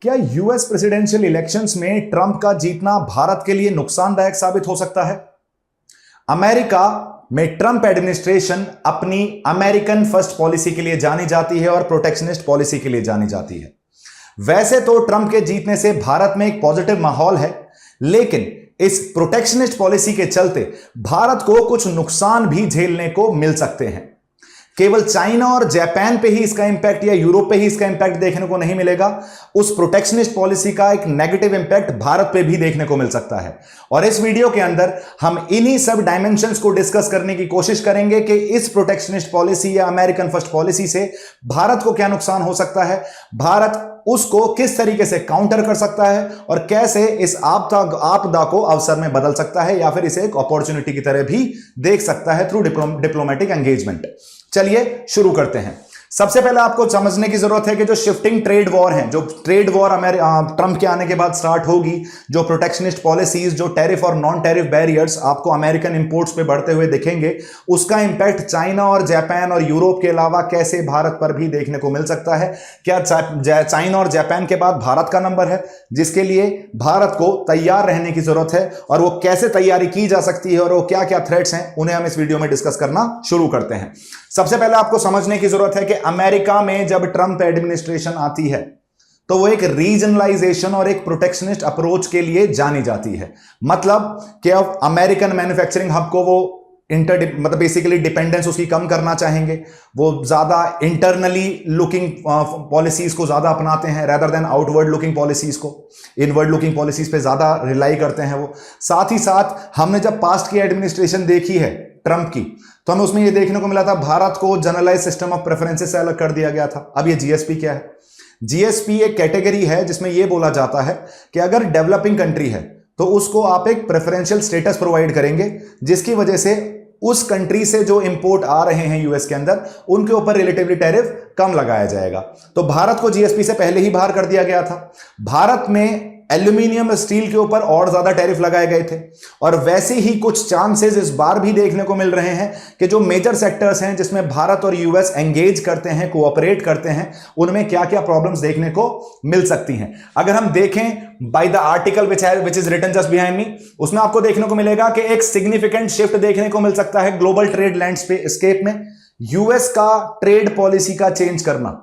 क्या US presidential elections में Trump का जीतना भारत के लिए नुकसानदायक साबित हो सकता है? अमेरिका में ट्रंप एडमिनिस्ट्रेशन अपनी अमेरिकन फर्स्ट पॉलिसी के लिए जानी जाती है और प्रोटेक्शनिस्ट पॉलिसी के लिए जानी जाती है। वैसे तो ट्रंप के जीतने से भारत में एक पॉजिटिव माहौल है, लेकिन इस प्रोटेक्शनिस्ट पॉलिसी के चलते भारत को कुछ नुकसान भी झेलने को मिल सकते हैं। केवल चाइना और जापान पे ही इसका इंपैक्ट या यूरोप पे ही इसका इंपैक्ट देखने को नहीं मिलेगा, उस प्रोटेक्शनिस्ट पॉलिसी का एक नेगेटिव इंपैक्ट भारत पे भी देखने को मिल सकता है। और इस वीडियो के अंदर हम इन्हीं सब डायमेंशंस को डिस्कस करने की कोशिश करेंगे कि इस प्रोटेक्शनिस्ट पॉलिसी या अमेरिकन फर्स्ट पॉलिसी से भारत को क्या नुकसान हो सकता है, भारत उसको किस तरीके से काउंटर कर सकता है और कैसे इस आपदा को अवसर में बदल सकता है या फिर इसे एक अपॉर्चुनिटी की तरह भी देख सकता है थ्रू डिप्लोमेटिक एंगेजमेंट। चलिए शुरू करते हैं। सबसे पहले आपको समझने की जरूरत है कि जो शिफ्टिंग ट्रेड वॉर है, जो ट्रेड वॉर ट्रंप के आने के बाद स्टार्ट होगी, जो प्रोटेक्शनिस्ट पॉलिसीज, जो टैरिफ और नॉन टैरिफ बैरियर्स आपको अमेरिकन इंपोर्ट्स पे बढ़ते हुए दिखेंगे, उसका इंपैक्ट चाइना और जापान और यूरोप के अलावा कैसे भारत पर भी देखने को मिल सकता है। क्या चाइना और जापान के बाद भारत का नंबर है, जिसके लिए भारत को तैयार रहने की जरूरत है, और वो कैसे तैयारी की जा सकती है और वो क्या क्या थ्रेट्स हैं, उन्हें हम इस वीडियो में डिस्कस करना शुरू करते हैं। सबसे पहले आपको समझने की जरूरत है कि अमेरिका में जब ट्रंप एडमिनिस्ट्रेशन आती है तो वो एक रीजनलाइजेशन और एक प्रोटेक्शनिस्ट अप्रोच के लिए जानी जाती है। मतलब कि अब अमेरिकन मैन्युफैक्चरिंग हब को वो मतलब बेसिकली डिपेंडेंस उसकी कम करना चाहेंगे, वो ज्यादा इंटरनली लुकिंग पॉलिसीज को ज्यादा अपनाते हैं rather than outward looking policies को, इनवर्ड लुकिंग पॉलिसीज पे ज्यादा रिलाई करते हैं वो। साथ ही साथ हमने जब पास्ट की एडमिनिस्ट्रेशन देखी है ट्रंप की, तो हमें उसमें ये देखने को मिला था भारत को जनरलाइज सिस्टम ऑफ प्रेफरेंसेस से अलग कर दिया गया था। अब ये जीएसपी क्या है? जीएसपी एक कैटेगरी है जिसमें यह बोला जाता है कि अगर डेवलपिंग कंट्री है तो उसको आप एक प्रेफरेंशियल स्टेटस प्रोवाइड करेंगे, जिसकी वजह से उस कंट्री से जो इंपोर्ट आ रहे हैं यूएस के अंदर, उनके ऊपर रिलेटिवली टैरिफ कम लगाया जाएगा। तो भारत को जीएसपी से पहले ही बाहर कर दिया गया था। भारत में एल्यूमिनियम स्टील के ऊपर और ज्यादा टैरिफ लगाए गए थे, और वैसे ही कुछ चांसेस इस बार भी देखने को मिल रहे हैं कि जो मेजर सेक्टर्स हैं जिसमें भारत और यूएस एंगेज करते हैं, कोऑपरेट करते हैं, उनमें क्या क्या प्रॉब्लम्स देखने को मिल सकती हैं। अगर हम देखें by the article which is written just behind me, उसमें आपको देखने को मिलेगा कि एक सिग्निफिकेंट शिफ्ट देखने को मिल सकता है ग्लोबल ट्रेड लैंडस्केप में। यूएस का ट्रेड पॉलिसी का चेंज करना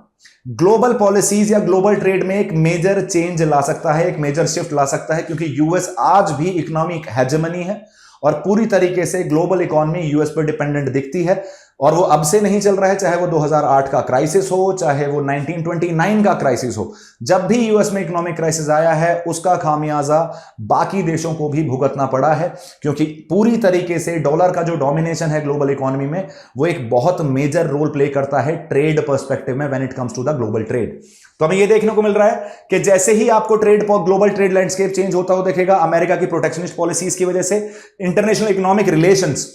ग्लोबल पॉलिसीज या ग्लोबल ट्रेड में एक मेजर चेंज ला सकता है, एक मेजर शिफ्ट ला सकता है, क्योंकि यूएस आज भी इकोनॉमिक हेजेमनी है और पूरी तरीके से ग्लोबल इकोनॉमी यूएस पर डिपेंडेंट दिखती है। और वो अब से नहीं चल रहा है, चाहे वो 2008 का क्राइसिस हो, चाहे वो 1929 का क्राइसिस हो। जब भी यूएस में इकोनॉमिक क्राइसिस आया है, उसका खामियाजा बाकी देशों को भी भुगतना पड़ा है, क्योंकि पूरी तरीके से डॉलर का जो डोमिनेशन है ग्लोबल इकोनॉमी में, वो एक बहुत मेजर रोल प्ले करता है ट्रेड पर्सपेक्टिव में when it comes to the global trade. तो हमें यह देखने को मिल रहा है कि जैसे ही आपको ग्लोबल ट्रेड लैंडस्केप चेंज होता हुआ दिखेगा अमेरिका की प्रोटेक्शनिस्ट पॉलिसीज की वजह से, इंटरनेशनल इकोनॉमिक रिलेशंस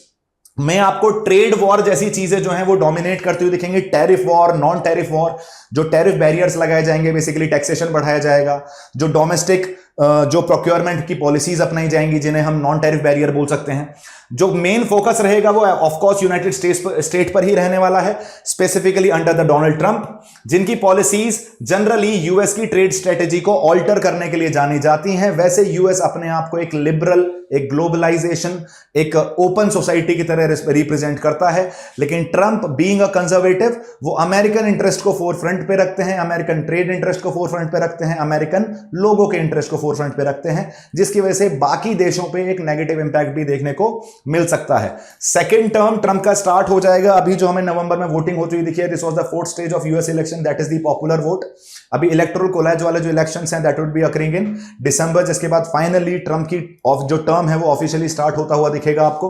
में आपको ट्रेड वॉर जैसी चीजें जो हैं वो डोमिनेट करती हुई दिखेंगी। Tariff war, non tariff war, जो टैरिफ बैरियर्स लगाए जाएंगे, बेसिकली टैक्सेशन बढ़ाया जाएगा, जो डोमेस्टिक जो प्रोक्योरमेंट की पॉलिसीज अपनाई जाएंगी जिन्हें हम नॉन टैरिफ बैरियर बोल सकते हैं। जो मेन फोकस रहेगा वो ऑफ कोर्स यूनाइटेड स्टेट पर ही रहने वाला है, specifically under the Donald Trump, जिनकी पॉलिसीज जनरली यूएस की ट्रेड स्ट्रेटेजी को ऑल्टर करने के लिए जानी जाती हैं। वैसे यूएस अपने आप को एक लिबरल, एक ग्लोबलाइजेशन, एक ओपन सोसाइटी की तरह रिप्रेजेंट करता है, लेकिन ट्रंप बीइंग अ कंजर्वेटिव, वो अमेरिकन इंटरेस्ट को फोरफ्रंट पे रखते हैं, अमेरिकन ट्रेड इंटरेस्ट को फोरफ्रंट पे रखते हैं, अमेरिकन लोगों के इंटरेस्ट को फोरफ्रंट पे रखते हैं, जिसकी वजह से बाकी देशों पे एक नेगेटिव इंपैक्ट भी देखने को मिल सकता है। सेकेंड टर्म ट्रंप का स्टार्ट हो जाएगा। अभी जो हमें नवंबर में वोटिंग होती हुई दिखी है, this was the fourth stage of US election, that is the popular vote. अभी इलेक्टोरल कॉलेज वाले जो इलेक्शंस हैं that would be occurring in December, जिसके बाद फाइनली ट्रंप की जो टर्म है वो ऑफिशियली स्टार्ट होता हुआ दिखेगा आपको।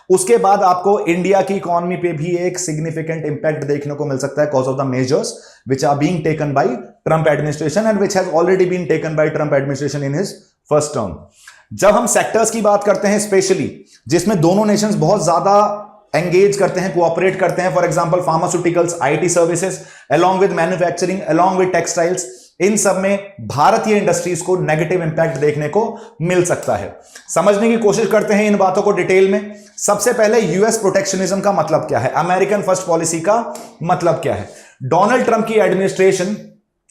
उसके बाद आपको इंडिया की इकोनॉमी पे भी एक सिग्निफिकेंट इंपैक्ट देखने को मिल सकता है cause of the measures which are being taken by Trump administration and which has already been taken by Trump administration in his first term. जब हम सेक्टर्स की बात करते हैं स्पेशली जिसमें दोनों नेशंस बहुत ज्यादा एंगेज करते हैं, कोऑपरेट करते हैं, for example pharmaceuticals, IT services, along with manufacturing, along with textiles, इन सब में भारतीय इंडस्ट्रीज को नेगेटिव इंपैक्ट देखने को मिल सकता है। समझने की कोशिश करते हैं इन बातों को डिटेल में। सबसे पहले यूएस प्रोटेक्शनिज्म का मतलब क्या है, अमेरिकन फर्स्ट पॉलिसी का मतलब क्या है। डोनाल्ड ट्रंप की एडमिनिस्ट्रेशन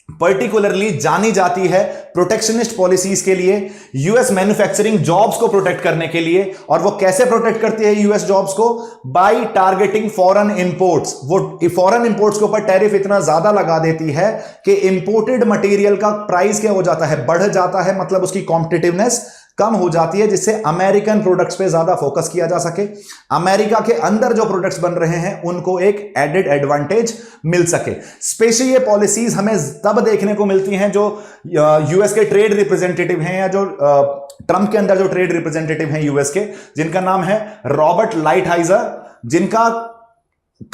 पर्टिकुलरली जानी जाती है प्रोटेक्शनिस्ट पॉलिसीज के लिए, यूएस मैन्युफैक्चरिंग जॉब्स को प्रोटेक्ट करने के लिए। और वो कैसे प्रोटेक्ट करती है यूएस जॉब्स को? By targeting foreign imports. वो फॉरेन इंपोर्ट्स के ऊपर टैरिफ इतना ज्यादा लगा देती है कि इंपोर्टेड मटेरियल का प्राइस क्या हो जाता है? बढ़ जाता है, मतलब उसकी कॉम्पिटिटिवनेस कम हो जाती है, जिससे अमेरिकन प्रोडक्ट्स पे ज्यादा फोकस किया जा सके, अमेरिका के अंदर जो प्रोडक्ट्स बन रहे हैं उनको एक एडेड एडवांटेज मिल सके। स्पेशली ये पॉलिसीज हमें तब देखने को मिलती हैं जो यूएस के ट्रेड रिप्रेजेंटेटिव हैं, या जो ट्रंप के अंदर जो ट्रेड रिप्रेजेंटेटिव हैं यूएस के, जिनका नाम है रॉबर्ट लाइटहाइजर, जिनका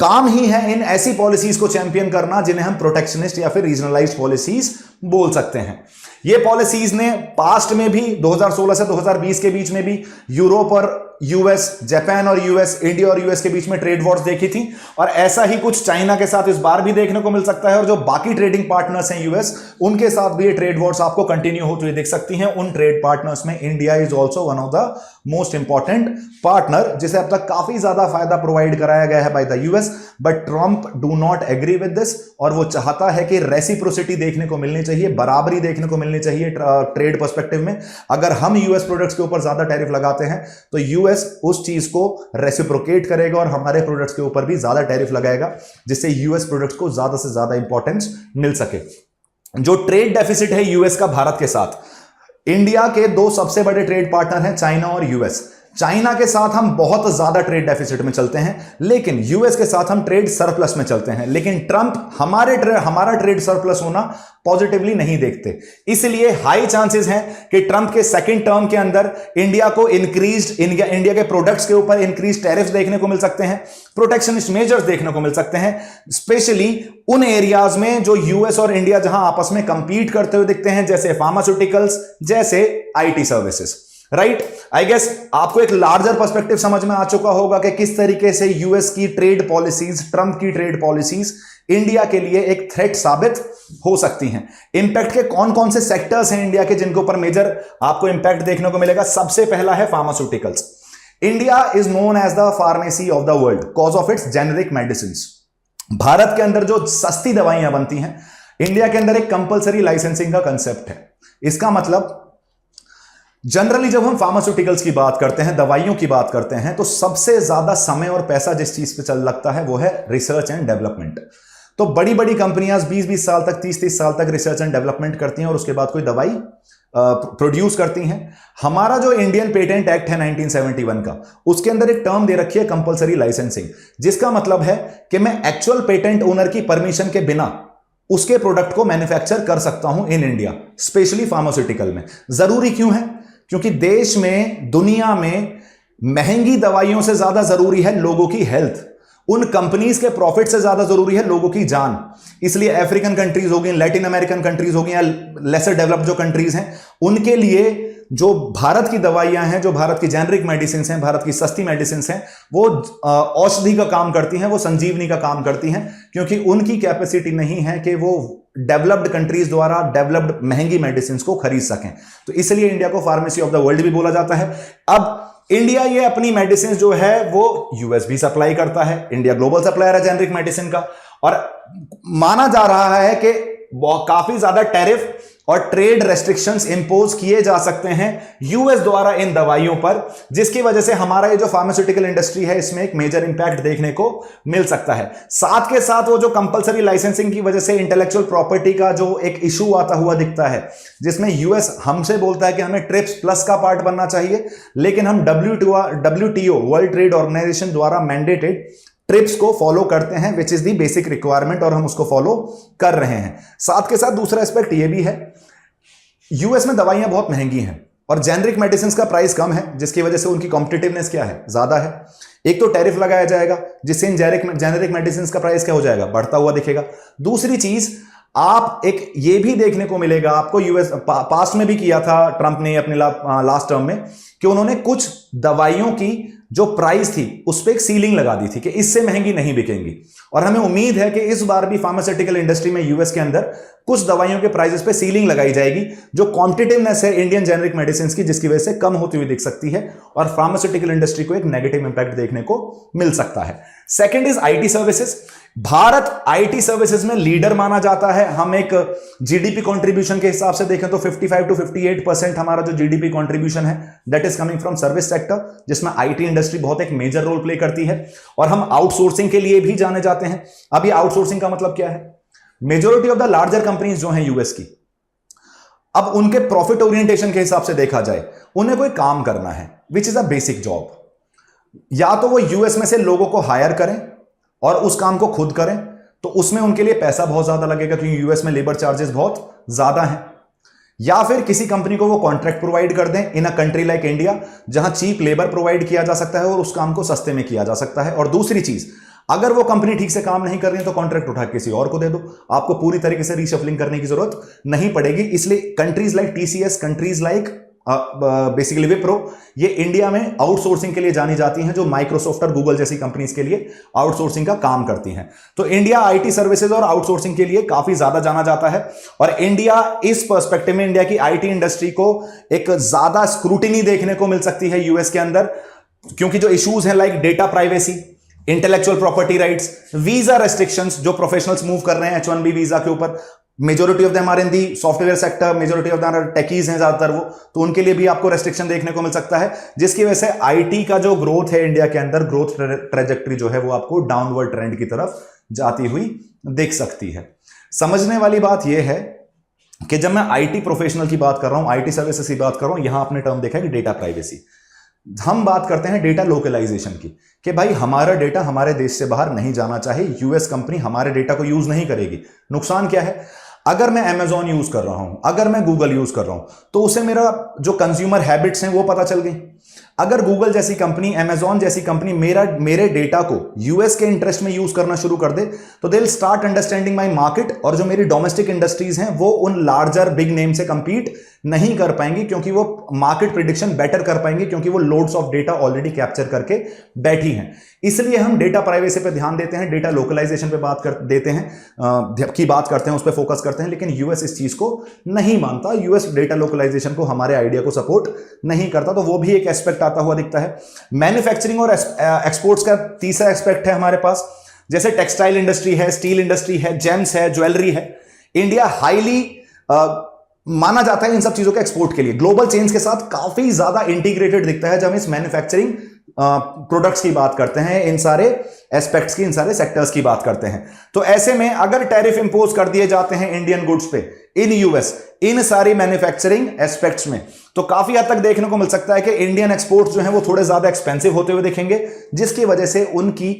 काम ही है इन ऐसी पॉलिसीज को चैंपियन करना जिन्हें हम प्रोटेक्शनिस्ट या फिर रीजनलाइज्ड पॉलिसीज बोल सकते हैं। ये पॉलिसीज ने पास्ट में भी 2016 से 2020 के बीच में भी यूरोप और यूएस, जापान और यूएस, इंडिया और यूएस के बीच में ट्रेड वॉर्स देखी थी, और ऐसा ही कुछ चाइना के साथ इस बार भी देखने को मिल सकता है। और जो बाकी ट्रेडिंग पार्टनर्स हैं यूएस, उनके साथ भी ये ट्रेड वॉर्स आपको कंटिन्यू होते हुए देख सकती हैं। उन ट्रेड पार्टनर्स में India is also one of the most important partner, जिसे अब तक काफी ज्यादा फायदा प्रोवाइड कराया गया है by the US. But Trump do not agree with this, और वो चाहता है कि रेसिप्रोसिटी देखने को मिलनी चाहिए, बराबरी देखने को मिलनी चाहिए ट्रेड पर्सपेक्टिव में। अगर हम यूएस प्रोडक्ट्स के ऊपर ज्यादा टैरिफ लगाते हैं तो यूएस उस चीज को रेसिप्रोकेट करेगा और हमारे प्रोडक्ट्स के ऊपर भी ज्यादा टैरिफ लगाएगा, जिससे यूएस प्रोडक्ट्स को ज्यादा से ज्यादा इंपॉर्टेंस मिल सके। जो ट्रेड डेफिसिट है यूएस का भारत के साथ, इंडिया के दो सबसे बड़े ट्रेड पार्टनर हैं चाइना और यूएस। चाइना के साथ हम बहुत ज्यादा ट्रेड डेफिसिट में चलते हैं, लेकिन यूएस के साथ हम ट्रेड सरप्लस में चलते हैं। लेकिन ट्रंप हमारा ट्रेड सरप्लस होना पॉजिटिवली नहीं देखते, इसलिए हाई चांसेस हैं कि ट्रंप के सेकंड टर्म के अंदर इंडिया को इंडिया के प्रोडक्ट्स के ऊपर इंक्रीज टैरिफ्स देखने को मिल सकते हैं, प्रोटेक्शनिस्ट मेजर्स देखने को मिल सकते हैं, स्पेशली उन एरियाज में जो यूएस और इंडिया जहां आपस में कंपीट करते हुए दिखते हैं, जैसे फार्मास्यूटिकल्स, जैसे IT services. Right, I guess आपको एक लार्जर पर्सपेक्टिव समझ में आ चुका होगा कि किस तरीके से यूएस की ट्रेड पॉलिसीज, ट्रंप की ट्रेड पॉलिसीज इंडिया के लिए एक थ्रेट साबित हो सकती हैं। इंपैक्ट के कौन कौन से सेक्टर्स हैं इंडिया के जिनके ऊपर मेजर आपको इंपैक्ट देखने को मिलेगा? सबसे पहला है pharmaceuticals. India is known as the pharmacy of the world cause of its generic medicine. Bharat के अंदर जो सस्ती दवाइयां बनती हैं, इंडिया के अंदर एक कंपलसरी लाइसेंसिंग का कंसेप्ट है। इसका मतलब जनरली जब हम फार्मास्यूटिकल्स की बात करते हैं, दवाइयों की बात करते हैं, तो सबसे ज्यादा समय और पैसा जिस चीज पे चल लगता है वो है रिसर्च एंड डेवलपमेंट। तो बड़ी बड़ी कंपनियां 20-20 साल तक, 30-30 साल तक रिसर्च एंड डेवलपमेंट करती हैं और उसके बाद कोई दवाई प्रोड्यूस करती हैं। हमारा जो इंडियन पेटेंट एक्ट है 1971 का, उसके अंदर एक टर्म दे रखी है कंपलसरी लाइसेंसिंग, जिसका मतलब है कि मैं एक्चुअल पेटेंट ओनर की परमिशन के बिना उसके प्रोडक्ट को मैन्युफैक्चर कर सकता हूं इन इंडिया, स्पेशली फार्मास्यूटिकल में। जरूरी क्यों है? क्योंकि देश में, दुनिया में महंगी दवाइयों से ज्यादा जरूरी है लोगों की हेल्थ, उन कंपनीज के प्रॉफिट से ज्यादा जरूरी है लोगों की जान। इसलिए अफ्रीकन कंट्रीज हो गई, लैटिन अमेरिकन कंट्रीज हो गई, या लेसर डेवलप्ड जो कंट्रीज हैं, उनके लिए जो भारत की दवाइयां हैं, जो भारत की जेनरिक मेडिसिन हैं, भारत की सस्ती मेडिसिन हैं, वो औषधि का काम करती हैं, वो संजीवनी का काम करती हैं, क्योंकि उनकी कैपेसिटी नहीं है कि वो डेवलप्ड कंट्रीज द्वारा डेवलप्ड महंगी मेडिसिन को खरीद सकें। तो इसलिए इंडिया को फार्मेसी ऑफ द वर्ल्ड भी बोला जाता है। अब इंडिया ये अपनी मेडिसिन जो है वो यूएस भी सप्लाई करता है, इंडिया ग्लोबल सप्लायर है जेनरिक मेडिसिन का, और माना जा रहा है कि काफी ज्यादा टैरिफ और ट्रेड रेस्ट्रिक्शंस इंपोज किए जा सकते हैं यूएस द्वारा इन दवाइयों पर, जिसकी वजह से हमारा ये जो फार्मास्यूटिकल इंडस्ट्री है इसमें एक मेजर इंपैक्ट देखने को मिल सकता है। साथ के साथ वो जो कंपलसरी लाइसेंसिंग की वजह से इंटेलेक्चुअल प्रॉपर्टी का जो एक इशू आता हुआ दिखता है, जिसमें यूएस हमसे बोलता है कि हमें ट्रिप्स प्लस का पार्ट बनना चाहिए, लेकिन हम WTO वर्ल्ड ट्रेड ऑर्गेनाइजेशन द्वारा मैंडेटेड ट्रिप्स को फॉलो करते हैं, which is the basic requirement, और हम उसको फॉलो कर रहे हैं। साथ के साथ दूसरा एस्पेक्ट ये भी है, यूएस में दवाइयां बहुत महंगी हैं और जेनरिक मेडिसिन का प्राइस कम है, जिसकी वजह से उनकी कॉम्पिटिटिवनेस क्या है, ज्यादा है। एक तो टैरिफ लगाया जाएगा, जिससे इन जेनरिक मेडिसिन का प्राइस क्या हो जाएगा, बढ़ता हुआ दिखेगा। दूसरी चीज, आप एक ये भी देखने को मिलेगा आपको, यूएस पास्ट में भी किया था ट्रंप ने अपने लास्ट टर्म में, कि उन्होंने कुछ दवाइयों की जो प्राइस थी उस पर एक सीलिंग लगा दी थी कि इससे महंगी नहीं बिकेंगी। और हमें उम्मीद है कि इस बार भी फार्मास्यूटिकल इंडस्ट्री में यूएस के अंदर कुछ दवाइयों के प्राइसेस पे सीलिंग लगाई जाएगी, जो कॉम्पिटिटिवनेस है इंडियन जेनरिक मेडिसिन की, जिसकी वजह से कम होती हुई दिख सकती है और फार्मास्यूटिकल इंडस्ट्री को एक नेगेटिव इंपैक्ट देखने को मिल सकता है। Second is IT services. Bharat IT services में लीडर माना जाता है। हम एक जीडीपी कंट्रीब्यूशन के हिसाब से देखें तो 55 to 58% हमारा जो जीडीपी कंट्रीब्यूशन है that is coming from service sector, जिसमें आईटी इंडस्ट्री बहुत एक मेजर रोल प्ले करती है। और हम आउटसोर्सिंग के लिए भी जाने जाते हैं। अब ये आउटसोर्सिंग का मतलब क्या है? Majority of the larger companies जो हैं यूएस की, अब उनके प्रॉफिट ओरिएंटेशन के हिसाब से देखा जाए, उन्हें कोई काम करना है which is a basic job, या तो वो यूएस में से लोगों को हायर करें और उस काम को खुद करें, तो उसमें उनके लिए पैसा बहुत ज्यादा लगेगा क्योंकि यूएस में लेबर चार्जेस बहुत ज्यादा हैं, या फिर किसी कंपनी को वो कॉन्ट्रैक्ट प्रोवाइड कर दें इन अ कंट्री लाइक इंडिया, जहां चीप लेबर प्रोवाइड किया जा सकता है और उस काम को सस्ते में किया जा सकता है। और दूसरी चीज, अगर वो कंपनी ठीक से काम नहीं कर रही है तो कॉन्ट्रैक्ट उठा किसी और को दे दो, आपको पूरी तरीके से रीशफलिंग करने की जरूरत नहीं पड़ेगी। इसलिए countries like TCS, countries like basically Wipro, ये इंडिया में आउटसोर्सिंग के लिए जानी जाती हैं, जो माइक्रोसॉफ्ट और गूगल जैसी कंपनीज के लिए आउटसोर्सिंग का काम करती हैं। तो इंडिया आईटी सर्विसेज और आउटसोर्सिंग के लिए काफी ज्यादा जाना जाता है। और इंडिया इस पर्सपेक्टिव में, इंडिया की आईटी इंडस्ट्री को एक ज्यादा स्क्रूटिनी देखने को मिल सकती है यूएस के अंदर, क्योंकि जो इश्यूज हैं like data privacy, intellectual property rights, visa restrictions, जो प्रोफेशनल्स मूव कर रहे हैं H1B वीजा के ऊपर, majority of them are in the software sector, majority of them techies हैं ज्यादातर वो, तो उनके लिए भी आपको रेस्ट्रिक्शन देखने को मिल सकता है, जिसकी वजह से आईटी का जो ग्रोथ है इंडिया के अंदर, ग्रोथ ट्रेजेक्टरी जो है वो आपको डाउनवर्ड ट्रेंड की तरफ जाती हुई दिख सकती है। समझने वाली बात यह है कि जब मैं आईटी प्रोफेशनल की बात कर रहा हूं, आईटी सर्विसेज की बात कर रहा हूं, यहां आपने टर्म देखा है कि डेटा प्राइवेसी, हम बात करते हैं डेटा लोकलाइजेशन की, कि भाई हमारा डेटा हमारे देश से बाहर नहीं जाना चाहिए, यूएस कंपनी हमारे डेटा को यूज नहीं करेगी। नुकसान क्या है? अगर मैं Amazon यूज कर रहा हूं, अगर मैं गूगल यूज कर रहा हूं, तो उसे मेरा जो कंज्यूमर हैबिट्स हैं वो पता चल गई। अगर गूगल जैसी कंपनी, Amazon जैसी कंपनी मेरे डेटा को यूएस के इंटरेस्ट में यूज करना शुरू कर दे, तो they will start understanding my market, और जो मेरी डोमेस्टिक इंडस्ट्रीज हैं वो उन लार्जर बिग नेम से कंपीट नहीं कर पाएंगी, क्योंकि वो मार्केट प्रिडिक्शन बेटर कर पाएंगे, क्योंकि वो loads of data already capture करके बैठी हैं। इसलिए हम डेटा प्राइवेसी पे ध्यान देते हैं, डेटा लोकलाइजेशन पे बात करते हैं, उस पर फोकस करते हैं, लेकिन यूएस इस चीज को नहीं मानता। यूएस डेटा लोकलाइजेशन को, हमारे आइडिया को सपोर्ट नहीं करता, तो वो भी एक एस्पेक्ट आता हुआ दिखता है। मैन्युफैक्चरिंग और एक्सपोर्ट्स का तीसरा एस्पेक्ट है हमारे पास, जैसे टेक्सटाइल इंडस्ट्री है, स्टील इंडस्ट्री है, जेम्स है, ज्वेलरी है। इंडिया हाईली माना जाता है इन सब चीजों के एक्सपोर्ट के लिए, ग्लोबल चेन्स के साथ काफी ज्यादा इंटीग्रेटेड दिखता है जब हम इस मैन्युफैक्चरिंग प्रोडक्ट्स की बात करते हैं, इन सारे एस्पेक्ट्स की, इन सारे सेक्टर्स की बात करते हैं। तो ऐसे में अगर टैरिफ इंपोज कर दिए जाते हैं इंडियन गुड्स पे इन यूएस, इन सारी मैन्युफैक्चरिंग एस्पेक्ट्स में, तो काफी हद तक देखने को मिल सकता है कि इंडियन एक्सपोर्ट्स जो हैं वो थोड़े ज्यादा एक्सपेंसिव होते हुए दिखेंगे, जिसकी वजह से उनकी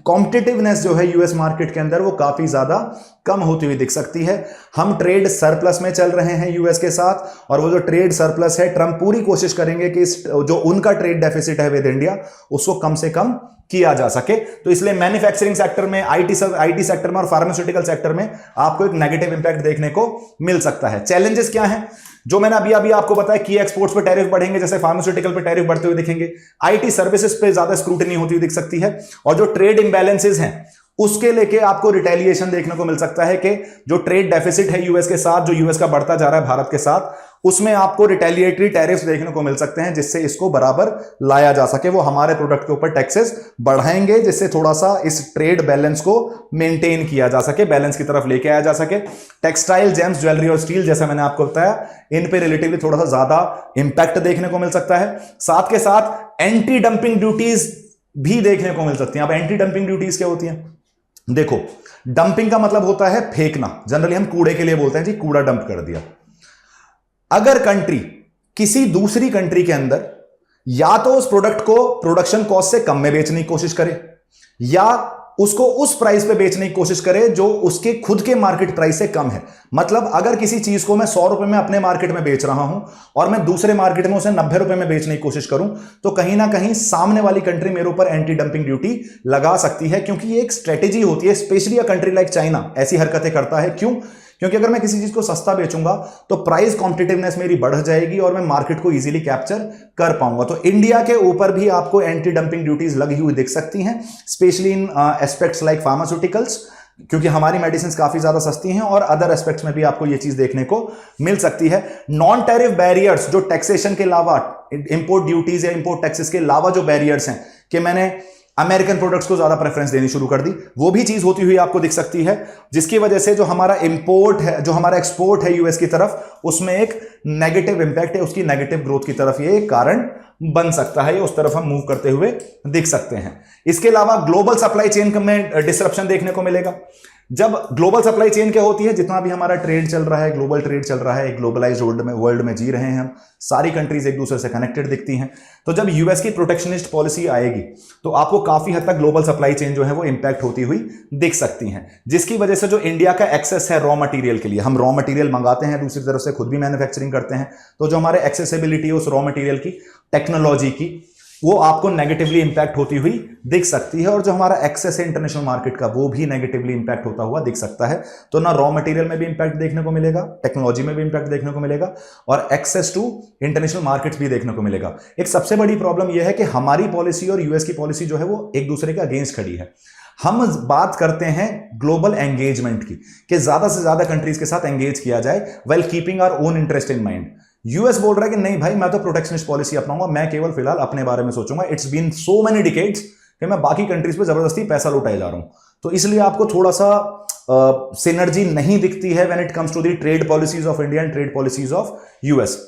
कॉम्पिटिटिवनेस जो है यूएस मार्केट के अंदर वो काफी ज्यादा कम होती हुई दिख सकती है। हम ट्रेड सरप्लस में चल रहे हैं यूएस के साथ, और वो जो ट्रेड सरप्लस है, ट्रंप पूरी कोशिश करेंगे कि जो उनका ट्रेड डेफिसिट है विद इंडिया उसको कम से कम किया जा सके। तो इसलिए मैन्युफैक्चरिंग सेक्टर में, आईटी सेक्टर में और फार्मास्यूटिकल सेक्टर में आपको एक नेगेटिव इंपैक्ट देखने को मिल सकता है। चैलेंजेस क्या हैं? जो मैंने अभी आपको बताया कि एक्सपोर्ट्स पे टैरिफ बढ़ेंगे, जैसे फार्मास्यूटिकल पे टैरिफ बढ़ते हुए दिखेंगे, आईटी सर्विसेज पे ज्यादा स्क्रूटनी होती हुई दिख सकती है, और जो ट्रेड इंबैलेंसेज हैं उसके लेके आपको रिटेलिएशन देखने को मिल सकता है कि जो ट्रेड डेफिसिट है यूएस के साथ, जो यूएस का बढ़ता जा रहा है भारत के साथ, उसमें आपको रिटेलिएटरी टैरिफ्स देखने को मिल सकते हैं, जिससे इसको बराबर लाया जा सके। वो हमारे प्रोडक्ट के ऊपर टैक्सेस बढ़ाएंगे, जिससे थोड़ा सा इस ट्रेड बैलेंस को मेंटेन किया जा सके, बैलेंस की तरफ लेके आया जा सके। टेक्सटाइल, जेम्स, ज्वेलरी और स्टील, जैसा मैंने आपको बताया, इन पे रिलेटिवली थोड़ा सा ज्यादा इंपैक्ट देखने को मिल सकता है। साथ के साथ एंटी डंपिंग ड्यूटीज भी देखने को मिल सकती हैं। अब एंटी डंपिंग ड्यूटीज क्या होती हैं? देखो, डंपिंग का मतलब होता है फेंकना, जनरली हम कूड़े के लिए बोलते हैं जी, कूड़ा डंप कर दिया। अगर कंट्री किसी दूसरी कंट्री के अंदर या तो उस प्रोडक्ट को प्रोडक्शन कॉस्ट से कम में बेचने की कोशिश करे, या उसको उस प्राइस पे बेचने की कोशिश करे जो उसके खुद के मार्केट प्राइस से कम है। मतलब अगर किसी चीज को मैं 100 रुपए में अपने मार्केट में बेच रहा हूं और मैं दूसरे मार्केट में उसे 90 रुपए में बेचने की कोशिश करूं, तो कहीं ना कहीं सामने वाली कंट्री मेरे ऊपर एंटी डंपिंग ड्यूटी लगा सकती है, क्योंकि ये एक स्ट्रेटेजी होती है। Specially a country like China ऐसी हरकतें करता है। क्यों? क्योंकि अगर मैं किसी चीज को सस्ता बेचूंगा तो प्राइस कॉम्पिटिटिवनेस मेरी बढ़ जाएगी और मैं मार्केट को इजीली कैप्चर कर पाऊंगा। तो इंडिया के ऊपर भी आपको एंटी डंपिंग ड्यूटीज लगी हुई दिख सकती हैं, specially in aspects like pharmaceuticals, क्योंकि हमारी मेडिसिन काफी ज्यादा सस्ती हैं, और अदर एस्पेक्ट्स में भी आपको यह चीज देखने को मिल सकती है। नॉन टैरिफ बैरियर्स, जो टैक्सेशन के अलावा, इंपोर्ट ड्यूटीज या इंपोर्ट टैक्सेस के अलावा जो बैरियर्स हैं, कि मैंने अमेरिकन प्रोडक्ट्स को ज्यादा प्रेफरेंस देनी शुरू कर दी। वो भी चीज होती हुई आपको दिख सकती है, जिसकी वजह से जो हमारा इंपोर्ट है, जो हमारा एक्सपोर्ट है यूएस की तरफ, उसमें एक नेगेटिव इंपैक्ट है, उसकी नेगेटिव ग्रोथ की तरफ ये कारण बन सकता है, उस तरफ हम मूव करते हुए दिख सकते हैं। इसके अलावा ग्लोबल सप्लाई चेन में डिसरप्शन देखने को मिलेगा। जब ग्लोबल सप्लाई चेन क्या होती है, जितना भी हमारा ट्रेड चल रहा है, ग्लोबल ट्रेड चल रहा है, ग्लोबलाइज्ड वर्ल्ड में जी रहे हैं हम, सारी कंट्रीज एक दूसरे से कनेक्टेड दिखती हैं। तो जब यूएस की प्रोटेक्शनिस्ट पॉलिसी आएगी तो आपको काफी हद तक ग्लोबल सप्लाई चेन जो है वो इंपैक्ट होती हुई दिख सकती हैं, जिसकी वजह से जो इंडिया का एक्सेस है रॉ मटेरियल के लिए, हम रॉ मटेरियल मंगाते हैं, दूसरी तरफ से खुद भी मैन्युफैक्चरिंग करते हैं, तो जो हमारे एक्सेसिबिलिटी है उस रॉ मटेरियल की, टेक्नोलॉजी की, वो आपको नेगेटिवली इंपैक्ट होती हुई दिख सकती है। और जो हमारा एक्सेस है इंटरनेशनल मार्केट का, वो भी नेगेटिवली इंपैक्ट होता हुआ दिख सकता है। तो ना रॉ मटेरियल में भी इंपैक्ट देखने को मिलेगा, टेक्नोलॉजी में भी इंपैक्ट देखने को मिलेगा, और एक्सेस टू इंटरनेशनल मार्केट्स भी देखने को मिलेगा। एक सबसे बड़ी प्रॉब्लम यह है कि हमारी पॉलिसी और यूएस की पॉलिसी जो है वो एक दूसरे के अगेंस्ट खड़ी है। हम बात करते हैं ग्लोबल एंगेजमेंट की, कि ज्यादा से ज्यादा कंट्रीज के साथ एंगेज किया जाए well keeping our own interest in mind. US बोल रहा है कि नहीं भाई, मैं तो प्रोटेक्शनिस्ट पॉलिसी अपनाऊंगा, मैं केवल फिलहाल अपने बारे में सोचूंगा। It's been so many decades कि मैं बाकी कंट्रीज पे जबरदस्ती पैसा लुटाए जा रहा हूं। तो इसलिए आपको थोड़ा सा सिनर्जी नहीं दिखती है when it comes to the trade policies of India and trade policies of US.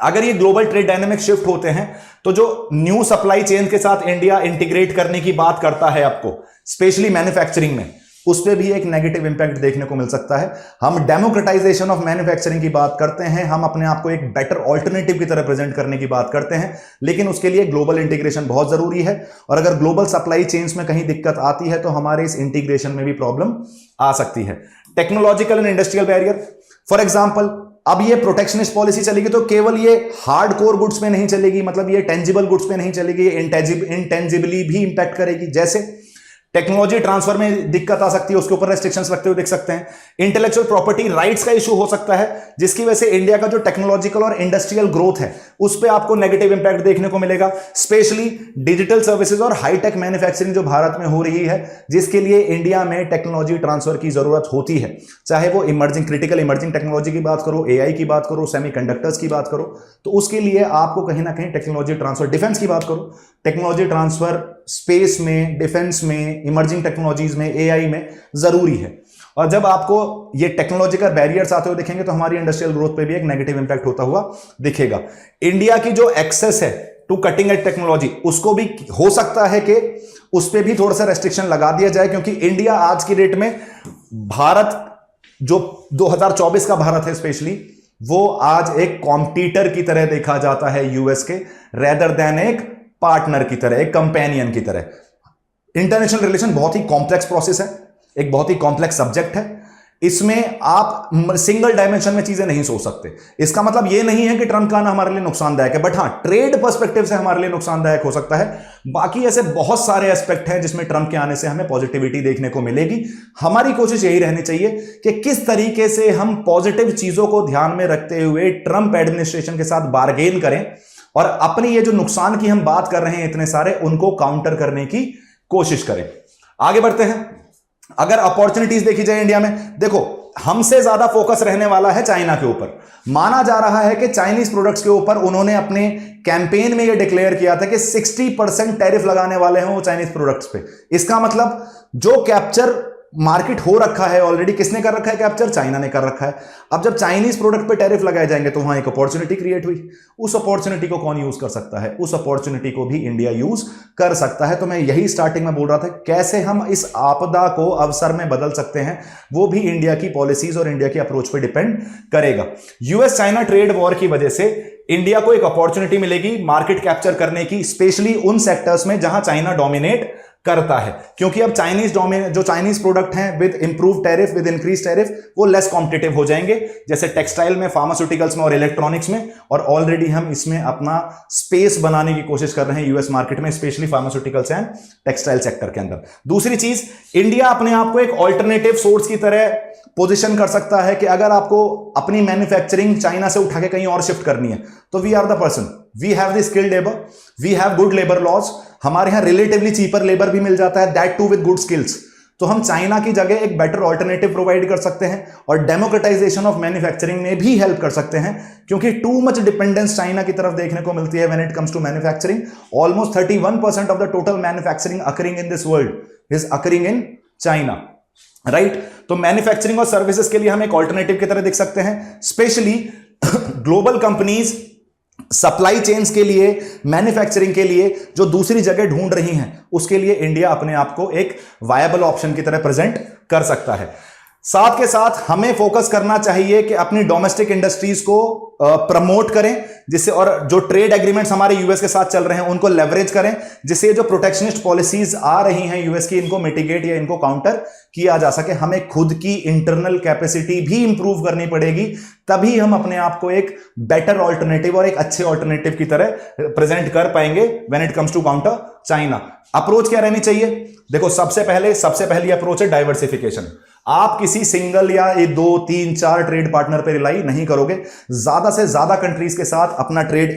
अगर ये ग्लोबल ट्रेड डायनेमिक शिफ्ट होते हैं तो जो न्यू सप्लाई चेन के साथ इंडिया इंटीग्रेट करने की बात करता है आपको, स्पेशली मैन्युफैक्चरिंग में, उस पर भी एक नेगेटिव इंपैक्ट देखने को मिल सकता है। हम डेमोक्रेटाइजेशन ऑफ मैन्युफैक्चरिंग की बात करते हैं, हम अपने आप को एक बेटर ऑल्टरनेटिव की तरह प्रेजेंट करने की बात करते हैं, लेकिन उसके लिए ग्लोबल इंटीग्रेशन बहुत जरूरी है। और अगर ग्लोबल सप्लाई चेन्स में कहीं दिक्कत आती है तो हमारे इस इंटीग्रेशन में भी प्रॉब्लम आ सकती है। Technological and industrial barrier, for example, अब ये प्रोटेक्शनिस्ट पॉलिसी चलेगी तो केवल ये हार्ड कोर गुड्स में नहीं चलेगी, मतलब ये टेंजिबल गुड्स में नहीं चलेगी, ये इंटेंजिबली भी इंपैक्ट करेगी। जैसे टेक्नोलॉजी ट्रांसफर में दिक्कत आ सकती है, उसके ऊपर रेस्ट्रिक्शंस लगते हुए दिख सकते हैं। इंटेलेक्चुअल प्रॉपर्टी राइट्स का इशू हो सकता है, जिसकी वजह से इंडिया का जो टेक्नोलॉजिकल और इंडस्ट्रियल ग्रोथ है उस पर आपको नेगेटिव इंपैक्ट देखने को मिलेगा। स्पेशली डिजिटल सर्विसेज और हाईटेक मैन्युफैक्चरिंग जो भारत में हो रही है, जिसके लिए इंडिया में टेक्नोलॉजी ट्रांसफर की जरूरत होती है, चाहे वो इमर्जिंग क्रिटिकल इमर्जिंग टेक्नोलॉजी की बात करो, एआई की बात करो, सेमीकंडक्टर्स की बात करो, तो उसके लिए आपको कहीं ना कहीं टेक्नोलॉजी ट्रांसफर, डिफेंस की बात करो, टेक्नोलॉजी ट्रांसफर स्पेस में, डिफेंस में, इमर्जिंग टेक्नोलॉजीज में, एआई में जरूरी है। और जब आपको ये टेक्नोलॉजिकल बैरियर्स आते हुए दिखेंगे तो हमारी इंडस्ट्रियल ग्रोथ पे भी एक नेगेटिव इंपैक्ट होता हुआ दिखेगा। इंडिया की जो एक्सेस है टू कटिंग एज टेक्नोलॉजी, उसको भी हो सकता है कि उस पर भी थोड़ा सा रेस्ट्रिक्शन लगा दिया जाए, क्योंकि इंडिया आज की डेट में, भारत जो 2024 का भारत है स्पेशली, वो आज एक कॉम्पिटिटर की तरह देखा जाता है यूएस के, रेदर देन एक पार्टनर की तरह, एक कंपेनियन की तरह। इंटरनेशनल रिलेशन बहुत ही कॉम्प्लेक्स प्रोसेस है, एक बहुत ही कॉम्प्लेक्स सब्जेक्ट है। इसमें आप सिंगल डायमेंशन में चीजें नहीं सोच सकते। इसका मतलब यह नहीं है कि ट्रंप का आना हमारे लिए नुकसानदायक है, बट हाँ, ट्रेड पर्सपेक्टिव से हमारे लिए नुकसानदायक हो सकता है। बाकी ऐसे बहुत सारे एस्पेक्ट हैं जिसमें ट्रंप के आने से हमें पॉजिटिविटी देखने को मिलेगी। हमारी कोशिश यही रहनी चाहिए कि किस तरीके से हम पॉजिटिव चीजों को ध्यान में रखते हुए ट्रंप एडमिनिस्ट्रेशन के साथ बार्गेन करें और अपनी ये जो नुकसान की हम बात कर रहे हैं इतने सारे, उनको काउंटर करने की कोशिश करें। आगे बढ़ते हैं। अगर अपॉर्चुनिटीज देखी जाए इंडिया में, देखो, हमसे ज्यादा फोकस रहने वाला है चाइना के ऊपर। माना जा रहा है कि चाइनीज प्रोडक्ट्स के ऊपर उन्होंने अपने कैंपेन में यह डिक्लेयर किया था कि 60% टैरिफ लगाने वाले हैं वो चाइनीज प्रोडक्ट्स पे। इसका मतलब जो कैप्चर मार्केट हो रखा है ऑलरेडी, किसने कर रखा है कैप्चर? चाइना ने कर रखा है। अब जब चाइनीज प्रोडक्ट पे टैरिफ लगाए जाएंगे तो वहां एक अपॉर्चुनिटी क्रिएट हुई। उस अपॉर्चुनिटी को कौन यूज कर सकता है? उस अपॉर्चुनिटी को भी इंडिया यूज कर सकता है। तो मैं यही स्टार्टिंग में बोल रहा था, कैसे हम इस आपदा को अवसर में बदल सकते हैं, वो भी इंडिया की पॉलिसीज और इंडिया की अप्रोच पे डिपेंड करेगा। यूएस चाइना ट्रेड वॉर की वजह से इंडिया को एक अपॉर्चुनिटी मिलेगी मार्केट कैप्चर करने की, स्पेशली उन सेक्टर्स में जहां चाइना डोमिनेट करता है। क्योंकि अब जो चाइनीज प्रोडक्ट हैं with improve tariff, with increase tariff, वो लेस कॉम्पिटिटिव हो जाएंगे, जैसे टेक्सटाइल में, फार्मास्यूटिकल्स में और इलेक्ट्रॉनिक्स में। और ऑलरेडी हम इसमें अपना स्पेस बनाने की कोशिश कर रहे हैं यूएस मार्केट में, specially pharmaceuticals and textile sector के अंदर। दूसरी चीज, इंडिया अपने आप को एक ऑल्टरनेटिव सोर्स की तरह पोजीशन कर सकता है कि अगर आपको अपनी मैन्युफैक्चरिंग चाइना से उठा के कहीं और शिफ्ट करनी है तो we are the person, we have the skilled labour, we have good labour laws, हमारे यहां रिलेटिवली चीपर लेबर भी मिल जाता है, that too with good skills. तो हम चाइना की जगह एक बेटर ऑल्टरनेटिव प्रोवाइड कर सकते हैं और डेमोक्रेटाइजेशन ऑफ मैन्युफैक्चरिंग में भी हेल्प कर सकते हैं, क्योंकि टू मच डिपेंडेंस चाइना की तरफ देखने को मिलती है when it comes to manufacturing. Almost 31% of the total manufacturing occurring in this world is occurring in China, right. तो मैन्युफैक्चरिंग और सर्विसेज के लिए हम एक ऑल्टरनेटिव की तरह देख सकते हैं। Specially global companies supply chains के लिए, मैन्युफैक्चरिंग के लिए जो दूसरी जगह ढूंढ रही हैं, उसके लिए इंडिया अपने आप को एक वायबल ऑप्शन की तरह प्रेजेंट कर सकता है। साथ के साथ हमें फोकस करना चाहिए कि अपनी डोमेस्टिक इंडस्ट्रीज को प्रमोट करें, जिससे, और जो ट्रेड एग्रीमेंट्स हमारे यूएस के साथ चल रहे हैं उनको लेवरेज करें, जिससे जो प्रोटेक्शनिस्ट पॉलिसीज आ रही हैं यूएस की, इनको मिटिगेट या इनको काउंटर किया जा सके। हमें खुद की इंटरनल कैपेसिटी भी इंप्रूव करनी पड़ेगी, तभी हम अपने आप को एक बेटर ऑल्टरनेटिव और एक अच्छे ऑल्टरनेटिव की तरह प्रेजेंट कर पाएंगे when it comes to counter China. Approach क्या रहनी चाहिए? देखो, सबसे पहली अप्रोच है डाइवर्सिफिकेशन। आप किसी सिंगल या 2, 3, 4 ट्रेड पार्टनर पर रिलाई नहीं करोगे, ज्यादा से ज्यादा कंट्रीज के साथ अपना ट्रेड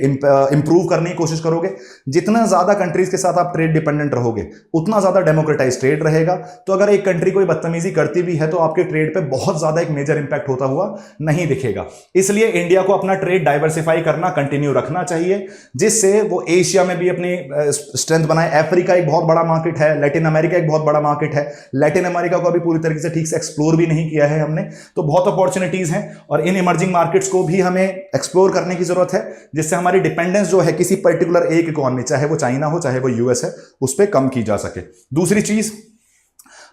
इंप्रूव करने की कोशिश करोगे। जितना ज्यादा कंट्रीज के साथ आप ट्रेड डिपेंडेंट रहोगे, उतना ज्यादा डेमोक्रेटाइज ट्रेड रहेगा। तो अगर एक कंट्री कोई बदतमीजी करती भी है तो आपके ट्रेड पे बहुत ज्यादा एक मेजर इंपैक्ट होता हुआ नहीं दिखेगा। इसलिए इंडिया को अपना ट्रेड डाइवर्सिफाई करना कंटिन्यू रखना चाहिए, जिससे वो एशिया में भी अपनी स्ट्रेंथ बनाए। अफ्रीका एक बहुत बड़ा मार्केट है, लैटिन अमेरिका एक बहुत बड़ा मार्केट है। लैटिन अमेरिका को अभी पूरी तरीके से ठीक से एक्सप्लोर भी नहीं किया है हमने, तो बहुत अपॉर्चुनिटीज हैं और इन इमर्जिंग मार्केट्स को भी हमें एक्सप्लोर करने की जरूरत है, जिससे हमारी डिपेंडेंस जो है किसी पर्टिकुलर एक इकोनॉमी, चाहे वो चाइना हो चाहे वो यूएस है, उस पर कम की जा सके। दूसरी चीज,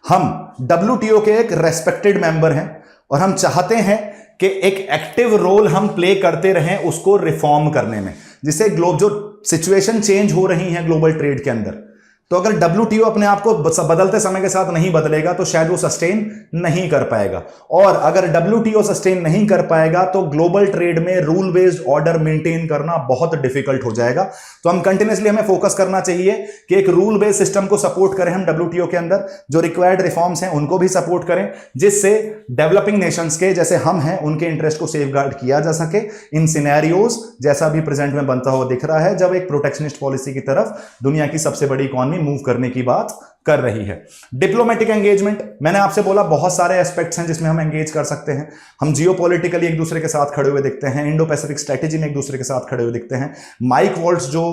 हम डब्ल्यूटीओ के एक रेस्पेक्टेड मेंबर हैं और हम चाहते हैं कि एक एक्टिव रोल हम प्ले करते रहें उसको रिफॉर्म करने में, जिससे जो सिचुएशन चेंज हो रही है ग्लोबल ट्रेड के अंदर, तो अगर डब्ल्यूटीओ अपने आप को बदलते समय के साथ नहीं बदलेगा तो शायद वो सस्टेन नहीं कर पाएगा। और अगर डब्ल्यूटीओ सस्टेन नहीं कर पाएगा तो ग्लोबल ट्रेड में रूल बेस्ड ऑर्डर मेंटेन करना बहुत डिफिकल्ट हो जाएगा। तो हम कंटिन्यूअसली हमें फोकस करना चाहिए कि एक रूल बेस्ड सिस्टम को सपोर्ट करें हम डब्ल्यूटीओ के अंदर, जो रिक्वायर्ड रिफॉर्म्स हैं उनको भी सपोर्ट करें, जिससे डेवलपिंग नेशंस के जैसे हम हैं उनके इंटरेस्ट को सेफगार्ड किया जा सके इन सिनेरियोज जैसा भी प्रेजेंट में बनता हुआ दिख रहा है, जब एक प्रोटेक्शनिस्ट पॉलिसी की तरफ दुनिया की सबसे बड़ी इकोनॉमी मूव करने की बात कर रही है। डिप्लोमेटिक एंगेजमेंट, मैंने आपसे बोला बहुत सारे एस्पेक्ट्स हैं जिसमें हम एंगेज कर सकते हैं। हम जियोपॉलिटिकली एक दूसरे के साथ खड़े हुए दिखते हैं, इंडो पैसिफिक स्ट्रेटेजी में एक दूसरे के साथ खड़े हुए दिखते हैं। माइक वॉल्ट्स जो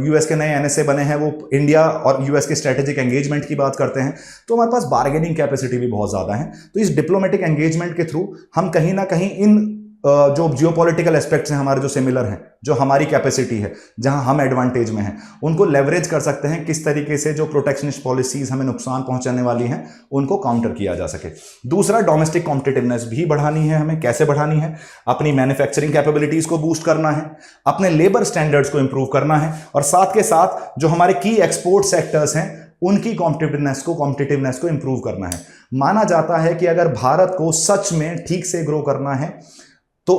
यूएस के नए एनएसए बने हैं वो इंडिया और यूएस के स्ट्रेटेजिक एंगेजमेंट की बात करते हैं, तो हमारे पास बार्गेनिंग कैपेसिटी भी बहुत ज्यादा है। तो इस डिप्लोमेटिक एंगेजमेंट के थ्रू हम कहीं ना कहीं इन जो जियोपॉलिटिकल एस्पेक्ट्स हैं हमारे, जो सिमिलर हैं, जो हमारी कैपेसिटी है, जहां हम एडवांटेज में हैं, उनको लेवरेज कर सकते हैं। किस तरीके से जो प्रोटेक्शनिस्ट पॉलिसीज हमें नुकसान पहुंचाने वाली हैं उनको काउंटर किया जा सके। दूसरा, डोमेस्टिक कॉम्पिटिटिवनेस भी बढ़ानी है हमें। कैसे बढ़ानी है? अपनी मैन्युफैक्चरिंग कैपेबिलिटीज को बूस्ट करना है, अपने लेबर स्टैंडर्ड्स को इंप्रूव करना है, और साथ के साथ जो हमारे की एक्सपोर्ट सेक्टर्स हैं उनकी कॉम्पिटिटिवनेस को इंप्रूव करना है। माना जाता है कि अगर भारत को सच में ठीक से ग्रो करना है तो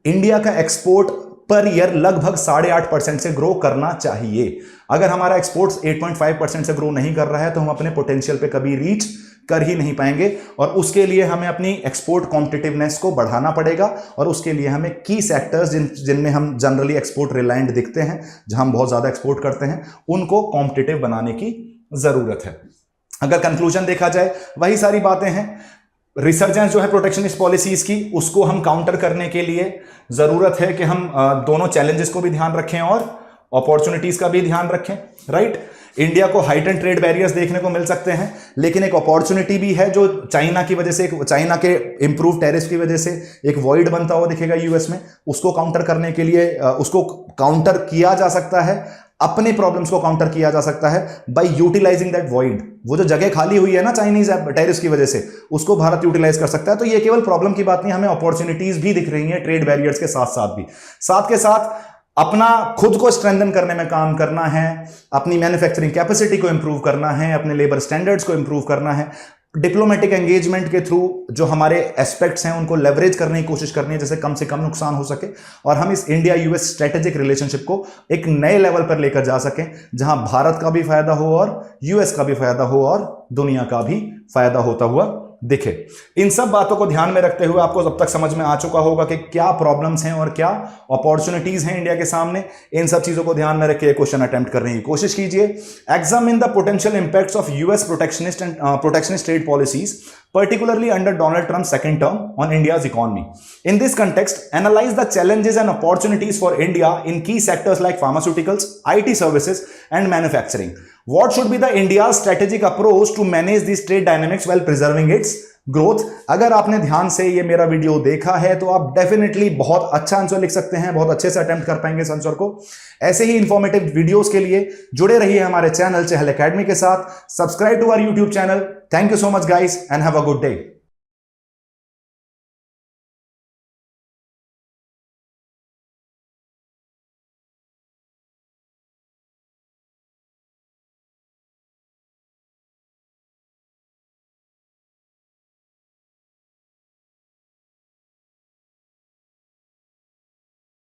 इंडिया का एक्सपोर्ट पर ईयर लगभग 8.5% से ग्रो करना चाहिए। अगर हमारा एक्सपोर्ट्स 8.5% से ग्रो नहीं कर रहा है तो हम अपने पोटेंशियल पे कभी रीच कर ही नहीं पाएंगे, और उसके लिए हमें अपनी एक्सपोर्ट कॉम्पिटिटिवनेस को बढ़ाना पड़ेगा। और उसके लिए हमें की सेक्टर्स जिनमें हम जनरली एक्सपोर्ट रिलायंट दिखते हैं, जहां हम बहुत ज्यादा एक्सपोर्ट करते हैं, उनको कॉम्पिटिटिव बनाने की जरूरत है। अगर कंक्लूजन देखा जाए, वही सारी बातें हैं। रिसर्जेंस जो है प्रोटेक्शनिस्ट पॉलिसीज की, उसको हम काउंटर करने के लिए जरूरत है कि हम दोनों चैलेंजेस को भी ध्यान रखें और अपॉर्चुनिटीज का भी ध्यान रखें, राइट। इंडिया को हाइटन ट्रेड बैरियर्स देखने को मिल सकते हैं, लेकिन एक अपॉर्चुनिटी भी है जो चाइना की वजह से, चाइना के इंप्रूव टैरिफ की वजह से एक वॉइड बनता हुआ दिखेगा यूएस में। उसको काउंटर करने के लिए उसको काउंटर किया जा सकता है, अपने प्रॉब्लम्स को काउंटर किया जा सकता है बाय यूटिलाइजिंग दैट वॉइड। वो जो जगह खाली हुई है ना चाइनीज टैरिफ्स की वजह से, उसको भारत यूटिलाइज कर सकता है। तो ये केवल प्रॉब्लम की बात नहीं, हमें अपॉर्चुनिटीज भी दिख रही हैं ट्रेड बैरियर्स के साथ साथ भी। साथ के साथ अपना खुद को स्ट्रेंथन करने में काम करना है, अपनी मैन्युफैक्चरिंग कैपेसिटी को इंप्रूव करना है, अपने लेबर स्टैंडर्ड्स को इंप्रूव करना है। डिप्लोमेटिक एंगेजमेंट के थ्रू जो हमारे एस्पेक्ट्स हैं उनको लेवरेज करने की कोशिश करनी है, जैसे कम से कम नुकसान हो सके, और हम इस इंडिया यूएस स्ट्रेटेजिक रिलेशनशिप को एक नए लेवल पर लेकर जा सकें, जहां भारत का भी फायदा हो और यूएस का भी फायदा हो और दुनिया का भी फायदा होता हुआ दिखे। इन सब बातों को ध्यान में रखते हुए आपको अब तक समझ में आ चुका होगा कि क्या प्रॉब्लम्स हैं और क्या अपॉर्चुनिटीज हैं इंडिया के सामने। इन सब चीजों को ध्यान में रखिए क्वेश्चन अटेम्प्ट करने की कोशिश कीजिए। Examine the potential impacts of US protectionist trade policies particularly under Donald Trump's second term on India's economy. In this context, analyze the challenges and opportunities for India in key sectors like pharmaceuticals, IT services, and manufacturing. What should be the India's strategic approach to manage these trade dynamics while preserving its growth? अगर आपने ध्यान से ये मेरा video देखा है तो आप डेफिनेटली बहुत अच्छा आंसर लिख सकते हैं, बहुत अच्छे से अटेम्प्ट कर पाएंगे इस आंसर को। ऐसे ही इंफॉर्मेटिव वीडियोस के लिए जुड़े रहिए हमारे चैनल चहल एकेडमी के साथ। Subscribe to our YouTube channel. Thank you so much guys and have a good day.